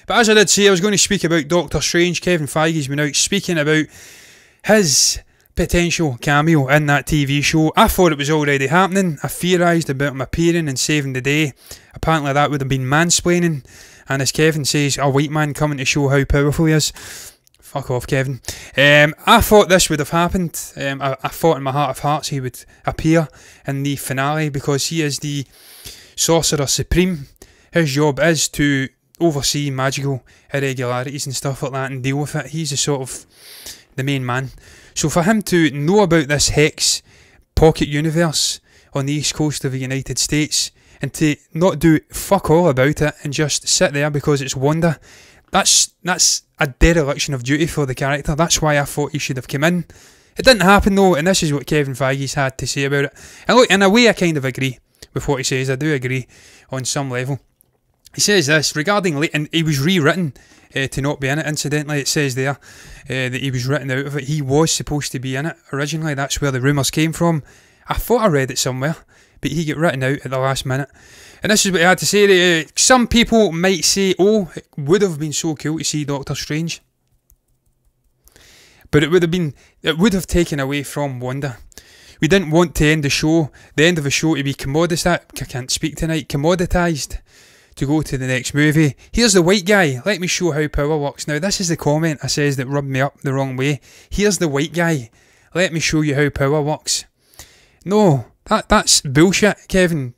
But as I did say, I was going to speak about Doctor Strange. Kevin Feige's been out speaking about his potential cameo in that TV show. I thought it was already happening. I theorised about him appearing and saving the day. Apparently that would have been mansplaining. And as Kevin says, a white man coming to show how powerful he is. Fuck off, Kevin. I thought this would have happened. I thought in my heart of hearts he would appear in the finale because he is the Sorcerer Supreme. His job is to oversee magical irregularities and stuff like that and deal with it. He's the sort of the main man. So for him to know about this Hex pocket universe on the east coast of the United States and to not do fuck all about it and just sit there because it's Wanda, that's a dereliction of duty for the character. That's why I thought he should have come in. It didn't happen though, and this is what Kevin Feige's had to say about it. And look, in a way I kind of agree with what he says. I do agree on some level. He says this regarding and he was rewritten to not be in it. Incidentally, it says there that he was written out of it. He was supposed to be in it originally. That's where the rumours came from. I thought I read it somewhere, but he got written out at the last minute. And this is what he had to say. Some people might say, oh, it would have been so cool to see Doctor Strange, but it would have taken away from Wanda. We didn't want to end the end of the show to be commoditised to go to the next movie. Here's the white guy, let me show how power works. Now this is the comment I says that rubbed me up the wrong way. Here's the white guy, let me show you how power works. No, that's bullshit, Kevin.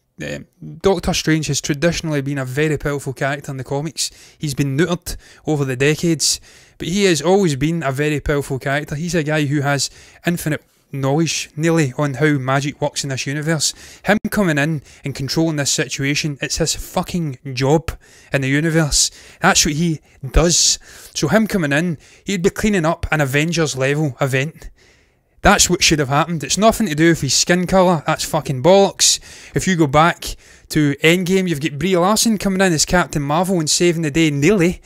Doctor Strange has traditionally been a very powerful character in the comics. He's been neutered over the decades, but he has always been a very powerful character. He's a guy who has infinite knowledge nearly on how magic works in this universe. Him coming in and controlling this situation, it's his fucking job in the universe. That's what he does. So him coming in, he'd be cleaning up an Avengers level event. That's what should have happened. It's nothing to do with his skin colour. That's fucking bollocks. If you go back to Endgame, you've got Brie Larson coming in as Captain Marvel and saving the day nearly,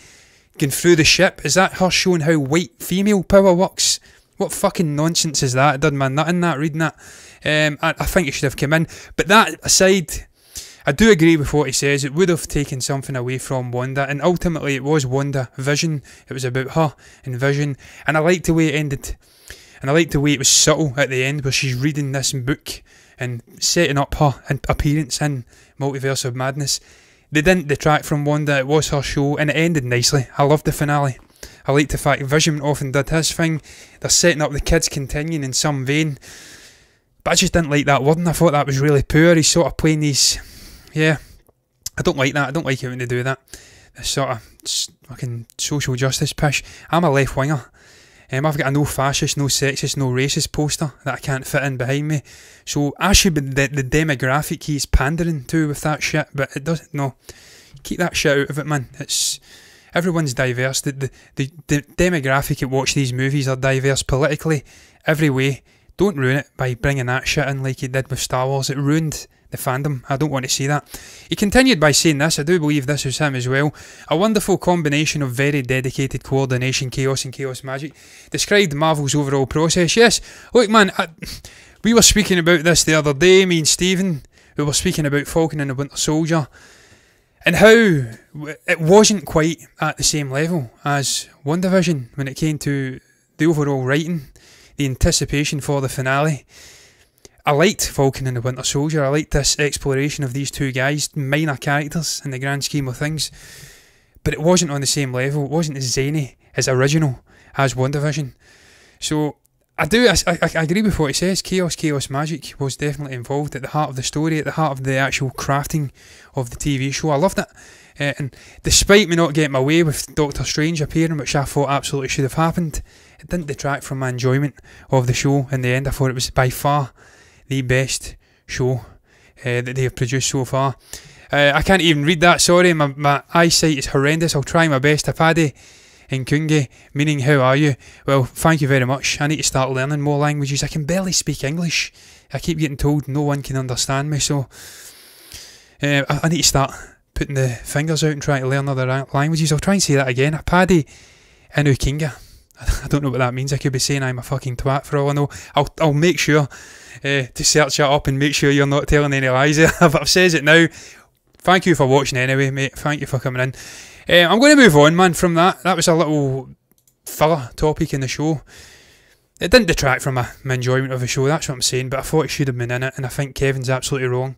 going through the ship. Is that her showing how white female power works? What fucking nonsense is that? It done my nut in that, reading that. I think it should have come in. But that aside, I do agree with what he says. It would have taken something away from Wanda. And ultimately it was WandaVision. It was about her and Vision. And I liked the way it ended. And I liked the way it was subtle at the end where she's reading this book and setting up her appearance in Multiverse of Madness. They didn't detract from Wanda. It was her show and it ended nicely. I loved the finale. I liked the fact Vision often did his thing. They're setting up the kids continuing in some vein. But I just didn't like that wording. I thought that was really poor. He's sort of playing these... Yeah. I don't like that. I don't like it when they do that. This sort of fucking social justice pish. I'm a left winger. I've got a no fascist, no sexist, no racist poster that I can't fit in behind me. So I should be the demographic he's pandering to with that shit. But it doesn't... No. Keep that shit out of it, man. It's... Everyone's diverse. The demographic that watch these movies are diverse politically, every way. Don't ruin it by bringing that shit in like you did with Star Wars. It ruined the fandom. I don't want to see that. He continued by saying this, I do believe this was him as well. A wonderful combination of very dedicated coordination, chaos and chaos magic. Described Marvel's overall process. Yes, look man, we were speaking about this the other day, me and Stephen. We were speaking about Falcon and the Winter Soldier. And how it wasn't quite at the same level as WandaVision when it came to the overall writing, the anticipation for the finale. I liked Falcon and the Winter Soldier. I liked this exploration of these two guys, minor characters in the grand scheme of things. But it wasn't on the same level. It wasn't as zany, as original as WandaVision. So I agree with what he says. Chaos Magic was definitely involved at the heart of the story, at the heart of the actual crafting of the TV show. I loved it. And despite me not getting my way with Doctor Strange appearing, which I thought absolutely should have happened, it didn't detract from my enjoyment of the show in the end. I thought it was by far the best show that they have produced so far. I can't even read that, sorry, my eyesight is horrendous. I'll try my best. Tapade Nkunge, meaning how are you? Well, thank you very much. I need to start learning more languages. I can barely speak English. I keep getting told no one can understand me, so I need to start putting the fingers out and trying to learn other languages. I'll try and say that again. Apadi Inukinga. I don't know what that means. I could be saying I'm a fucking twat for all I know. I'll make sure to search that up and make sure you're not telling any lies there. But I've said it now. Thank you for watching anyway, mate. Thank you for coming in. I'm going to move on, man, from that. That was a little filler topic in the show. It didn't detract from my enjoyment of the show, that's what I'm saying, but I thought it should have been in it, and I think Kevin's absolutely wrong.